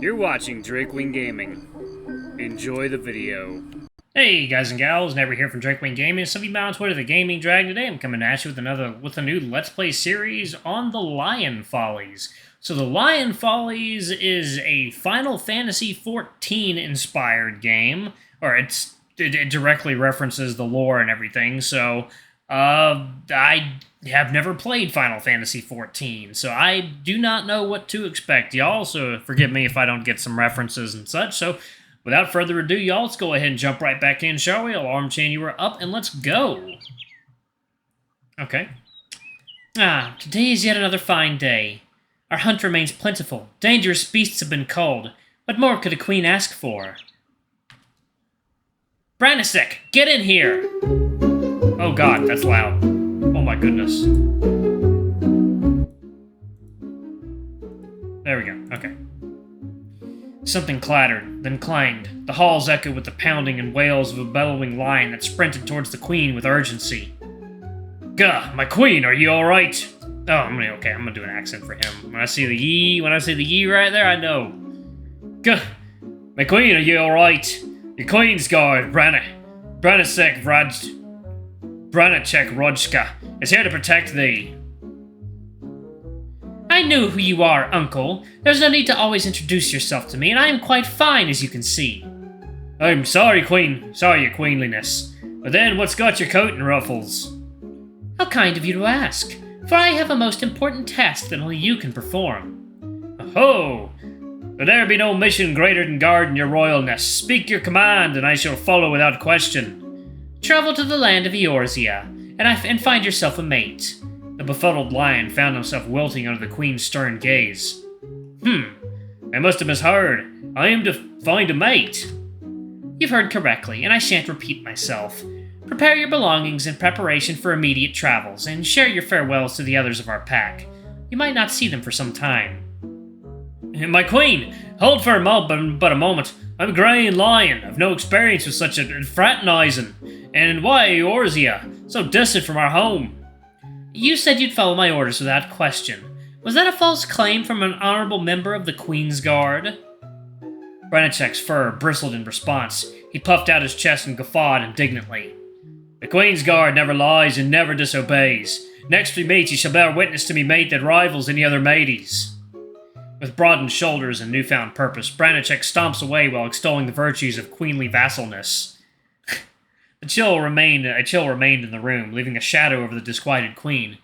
You're watching Drakewing Gaming. Enjoy the video. Hey guys and gals, Never here from Drakewing Gaming. Some of you on Twitter, the Gaming Drag. Today I'm coming at you with a new Let's Play series on the Lion Follies. So the Lion Follies is a Final Fantasy XIV inspired game, or it directly references the lore and everything. So I have never played Final Fantasy XIV, so I do not know what to expect, y'all. So forgive me if I don't get some references and such. So without further ado, y'all, let's go ahead and jump right back in, shall we? Alarm chain, you are up, and let's go. Okay. Today is yet another fine day. Our hunt remains plentiful. Dangerous beasts have been culled. What more could a queen ask for? Branicek, get in here! Oh god, that's loud. Oh my goodness. There we go, okay. Something clattered, then clanged. The halls echoed with the pounding and wails of a bellowing lion that sprinted towards the queen with urgency. Gah, my queen, are you alright? Oh, I'm gonna do an accent for him. When I say the ye right there, I know. Gah, my queen, are you alright? Your queen's guard, Branicek Radojka, is here to protect thee. I know who you are, Uncle. There's no need to always introduce yourself to me, and I am quite fine, as you can see. I'm sorry, Queen. Sorry, your queenliness. But then, what's got your coat in ruffles? How kind of you to ask, for I have a most important task that only you can perform. Oh! But there be no mission greater than guarding your royalness. Speak your command, and I shall follow without question. Travel to the land of Eorzea, and find yourself a mate. The befuddled lion found himself wilting under the queen's stern gaze. I must have misheard. I am to find a mate. You've heard correctly, and I shan't repeat myself. Prepare your belongings in preparation for immediate travels, and share your farewells to the others of our pack. You might not see them for some time. My queen, hold for but a moment. I'm a greying lion. I've no experience with such a fraternizing. And why Eorzea, so distant from our home? You said you'd follow my orders without question. Was that a false claim from an honorable member of the Queen's Guard? Branicek's fur bristled in response. He puffed out his chest and guffawed indignantly. The Queen's Guard never lies and never disobeys. Next we meet, you shall bear witness to me mate that rivals any other mateys. With broadened shoulders and newfound purpose, Branicek stomps away while extolling the virtues of queenly vassalness. A chill remained in the room, leaving a shadow over the disquieted queen.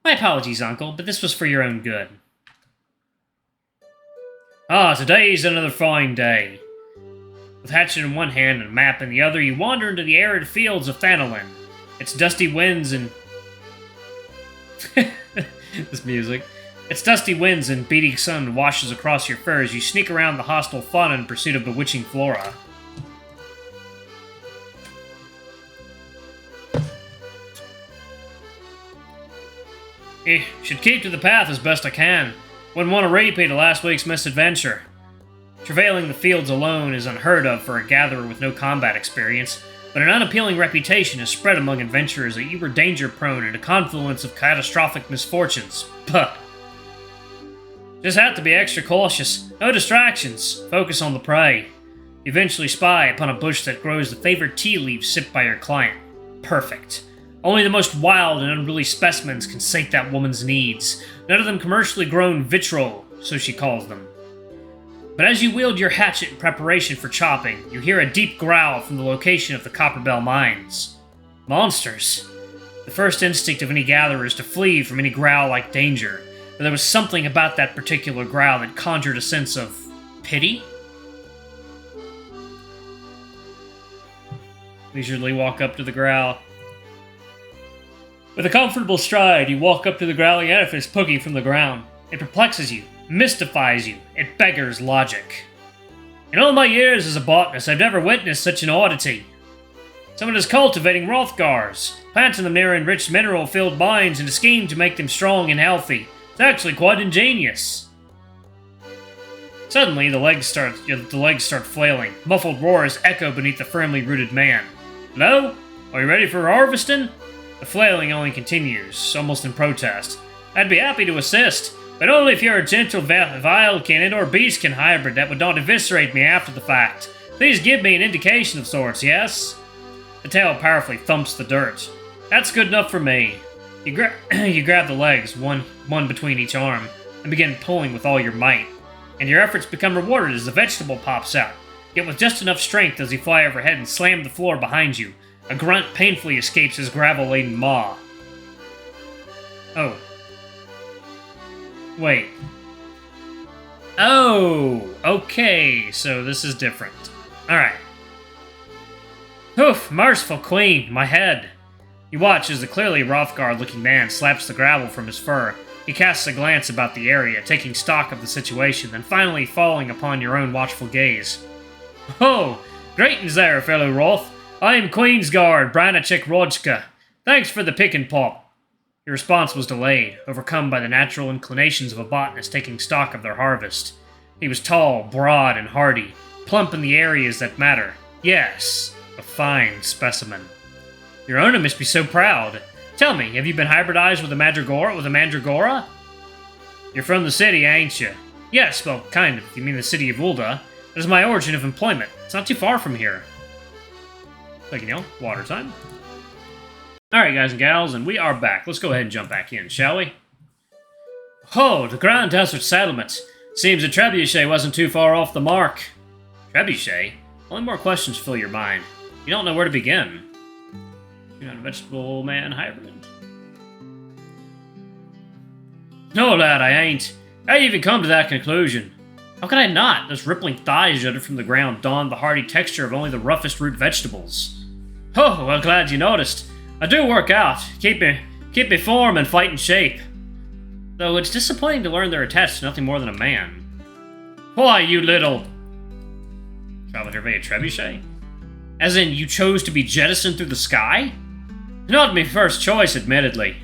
My apologies, Uncle, but this was for your own good. Today's another fine day. With hatchet in one hand and a map in the other, you wander into the arid fields of Thanolin. Its dusty winds and... this music. Its dusty winds and beating sun washes across your fur as you sneak around the hostile fauna in pursuit of bewitching flora. Should keep to the path as best I can. Wouldn't want to repeat of last week's misadventure. Travailing the fields alone is unheard of for a gatherer with no combat experience, but an unappealing reputation is spread among adventurers that you were danger-prone in a confluence of catastrophic misfortunes. Puh. Just have to be extra cautious. No distractions. Focus on the prey. You eventually spy upon a bush that grows the favored tea leaves sipped by your client. Perfect. Only the most wild and unruly specimens can sate that woman's needs. None of them commercially grown vitriol, so she calls them. But as you wield your hatchet in preparation for chopping, you hear a deep growl from the location of the Copperbell mines. Monsters. The first instinct of any gatherer is to flee from any growl-like danger, but there was something about that particular growl that conjured a sense of pity? Leisurely walk up to the growl. With a comfortable stride, you walk up to the growling edifice poking from the ground. It perplexes you, mystifies you, it beggars logic. In all my years as a botanist, I've never witnessed such an oddity. Someone is cultivating Rothgars, planting them near enriched mineral-filled mines in a scheme to make them strong and healthy. It's actually quite ingenious. Suddenly, the legs start flailing. Muffled roars echo beneath the firmly rooted man. Hello? Are you ready for harvesting? The flailing only continues, almost in protest. I'd be happy to assist. But only if you're a gentle Vilekin or Beastkin hybrid that would not eviscerate me after the fact. Please give me an indication of sorts, yes? The tail powerfully thumps the dirt. That's good enough for me. You grab the legs, one between each arm, and begin pulling with all your might. And your efforts become rewarded as the vegetable pops out. Yet with just enough strength does he fly overhead and slam the floor behind you. A grunt painfully escapes his gravel-laden maw. Oh. Wait. Oh, okay, so this is different. Alright. Oof, merciful queen, my head. You watch as the clearly Rothgard-looking man slaps the gravel from his fur. He casts a glance about the area, taking stock of the situation, then finally falling upon your own watchful gaze. Oh, greetings there, fellow Roth. I am Queensguard, Branicek Radojka. Thanks for the pick and pop. Your response was delayed, overcome by the natural inclinations of a botanist taking stock of their harvest. He was tall, broad, and hardy, plump in the areas that matter. Yes, a fine specimen. Your owner must be so proud. Tell me, have you been hybridized with a mandragora? You're from the city, ain't you? Yes, well, kind of, if you mean the city of Ulda. That is my origin of employment. It's not too far from here. Thank you, Neil. Water time. Alright, guys and gals, and we are back. Let's go ahead and jump back in, shall we? Oh, the Grand Desert Settlement. Seems the trebuchet wasn't too far off the mark. Trebuchet? Only more questions fill your mind. You don't know where to begin. You're not a vegetable man hybrid. No, lad, I ain't. How you even come to that conclusion? How could I not? Those rippling thighs jutted from the ground donned the hardy texture of only the roughest root vegetables. Oh, well, glad you noticed. I do work out. Keep me form and fight in shape. Though it's disappointing to learn they're attached to nothing more than a man. Why, you little... Traveled here via trebuchet? As in, you chose to be jettisoned through the sky? Not my first choice, admittedly.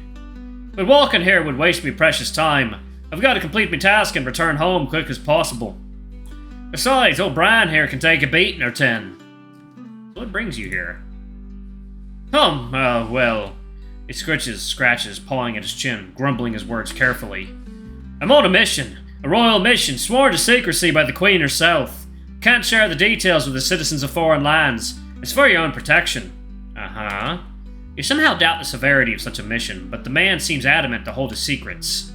But walking here would waste me precious time. I've got to complete my task and return home quick as possible. Besides, old Brian here can take a beating or 10. So what brings you here? Well... He scratches, pawing at his chin, grumbling his words carefully. I'm on a mission. A royal mission, sworn to secrecy by the Queen herself. Can't share the details with the citizens of foreign lands. It's for your own protection. Uh-huh. You somehow doubt the severity of such a mission, but the man seems adamant to hold his secrets.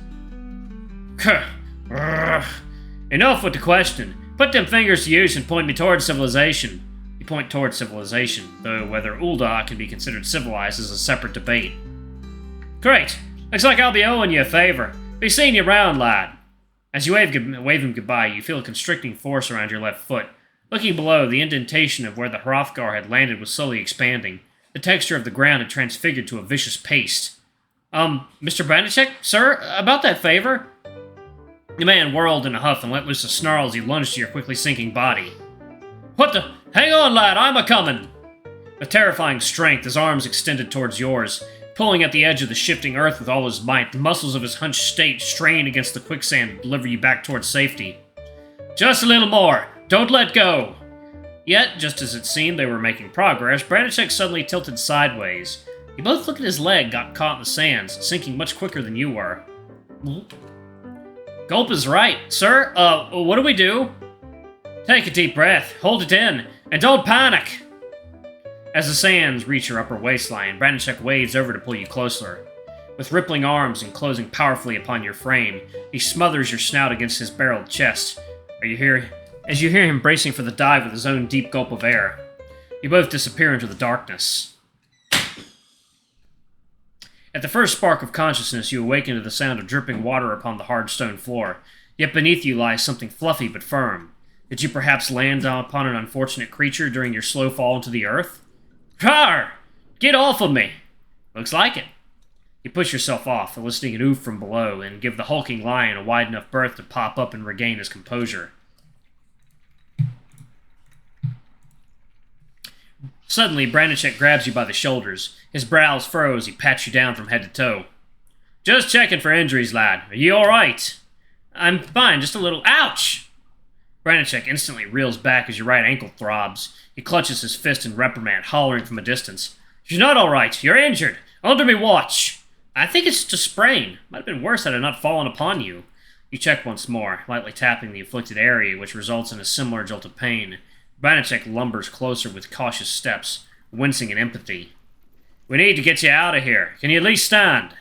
Enough with the question. Put them fingers to use and point me towards civilization. You point towards civilization, though whether Ulda can be considered civilized is a separate debate. Great. Looks like I'll be owing you a favor. Be seeing you round, lad. As you wave him goodbye, you feel a constricting force around your left foot. Looking below, the indentation of where the Hrothgar had landed was slowly expanding. The texture of the ground had transfigured to a vicious paste. Mr. Branicek, sir, about that favor? The man whirled in a huff and let loose a snarl as he lunged to your quickly sinking body. What the? Hang on, lad, I'm a-comin'! With terrifying strength, his arms extended towards yours. Pulling at the edge of the shifting earth with all his might, the muscles of his hunched state strained against the quicksand to deliver you back towards safety. Just a little more! Don't let go! Yet, just as it seemed they were making progress, Branicek suddenly tilted sideways. You both looked at his leg, got caught in the sands, sinking much quicker than you were. Gulp is right. Sir, what do we do? Take a deep breath, hold it in, and don't panic! As the sands reach your upper waistline, Branicek wades over to pull you closer. With rippling arms and closing powerfully upon your frame, he smothers your snout against his barreled chest. As you hear him bracing for the dive with his own deep gulp of air. You both disappear into the darkness. At the first spark of consciousness, you awaken to the sound of dripping water upon the hard stone floor, yet beneath you lies something fluffy but firm. Did you perhaps land upon an unfortunate creature during your slow fall into the earth? Rawr! Get off of me! Looks like it. You push yourself off, eliciting an oof from below, and give the hulking lion a wide enough berth to pop up and regain his composure. Suddenly, Branicek grabs you by the shoulders. His brows furrow as he pats you down from head to toe. Just checking for injuries, lad. Are you alright? I'm fine, just a little... Ouch! Branicek instantly reels back as your right ankle throbs. He clutches his fist in reprimand, hollering from a distance. You're not alright. You're injured. Under me watch. I think it's just a sprain. Might have been worse had I not fallen upon you. You check once more, lightly tapping the afflicted area, which results in a similar jolt of pain. Branicek lumbers closer with cautious steps, wincing in empathy. We need to get you out of here. Can you at least stand?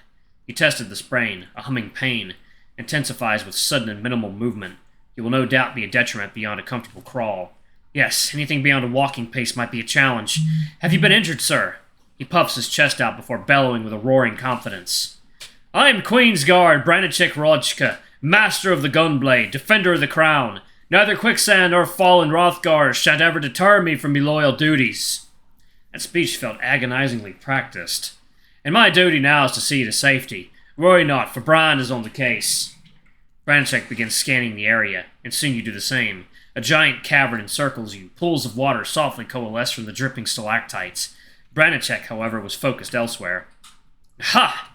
He tested the sprain. A humming pain intensifies with sudden and minimal movement. It will no doubt be a detriment beyond a comfortable crawl. Yes, anything beyond a walking pace might be a challenge. Have you been injured, sir? He puffs his chest out before bellowing with a roaring confidence. I am Queen's Guard, Branicek Radojka, master of the gunblade, defender of the crown. Neither quicksand nor fallen Rothgars shan't ever deter me from me loyal duties. That speech felt agonizingly practiced. And my duty now is to see to safety. Worry not, for Brian is on the case. Branicek begins scanning the area, and soon you do the same. A giant cavern encircles you. Pools of water softly coalesce from the dripping stalactites. Branicek, however, was focused elsewhere. Ha!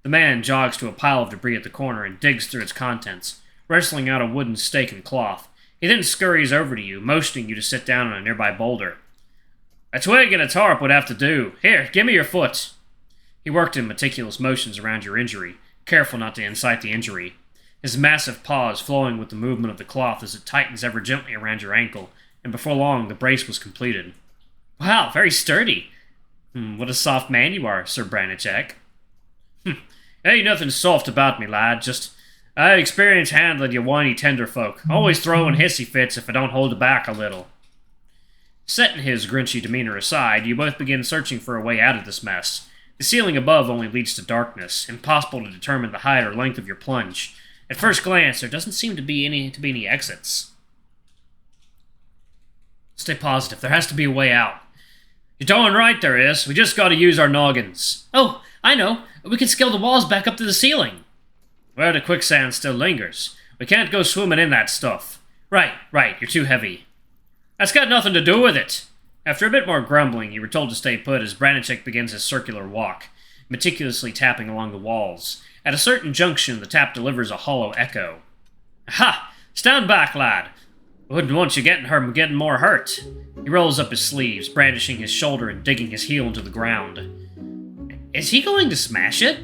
The man jogs to a pile of debris at the corner and digs through its contents, wrestling out a wooden stake and cloth. He then scurries over to you, motioning you to sit down on a nearby boulder. A twig and a tarp would have to do. Here, give me your foot. He worked in meticulous motions around your injury, careful not to incite the injury. His massive paws flowing with the movement of the cloth as it tightens ever gently around your ankle, and before long the brace was completed. Wow, very sturdy. What a soft man you are, Sir Branicek. Ain't nothing soft about me, lad. Just, I have experience handling you whiny tenderfolk. Always throwing hissy fits if I don't hold it back a little. Setting his grinchy demeanor aside, you both begin searching for a way out of this mess. The ceiling above only leads to darkness, impossible to determine the height or length of your plunge. At first glance, there doesn't seem to be any exits. Stay positive. There has to be a way out. You're darn right there is. We just gotta use our noggins. Oh, I know. We can scale the walls back up to the ceiling. Where the quicksand still lingers. We can't go swimming in that stuff. Right. You're too heavy. That's got nothing to do with it. After a bit more grumbling, you were told to stay put as Branicek begins his circular walk, meticulously tapping along the walls. At a certain junction, the tap delivers a hollow echo. Ha! Stand back, lad. Wouldn't want you getting more hurt. He rolls up his sleeves, brandishing his shoulder and digging his heel into the ground. Is he going to smash it?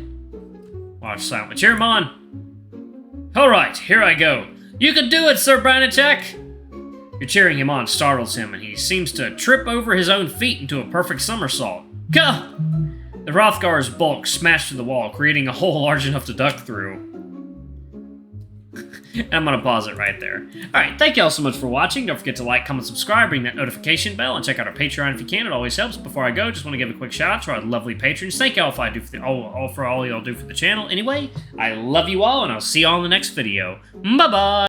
Watch silently. Cheer him on. All right, here I go. You can do it, Sir Branicek. Your cheering him on startles him, and he seems to trip over his own feet into a perfect somersault. Go! The Rothgar's bulk smashed through the wall, creating a hole large enough to duck through. I'm gonna pause it right there. Alright, thank you all so much for watching. Don't forget to like, comment, subscribe, ring that notification bell, and check out our Patreon if you can. It always helps. Before I go, just want to give a quick shout out to our lovely patrons. Thank you all for all y'all do for the channel. Anyway, I love you all, and I'll see you all in the next video. Bye-bye!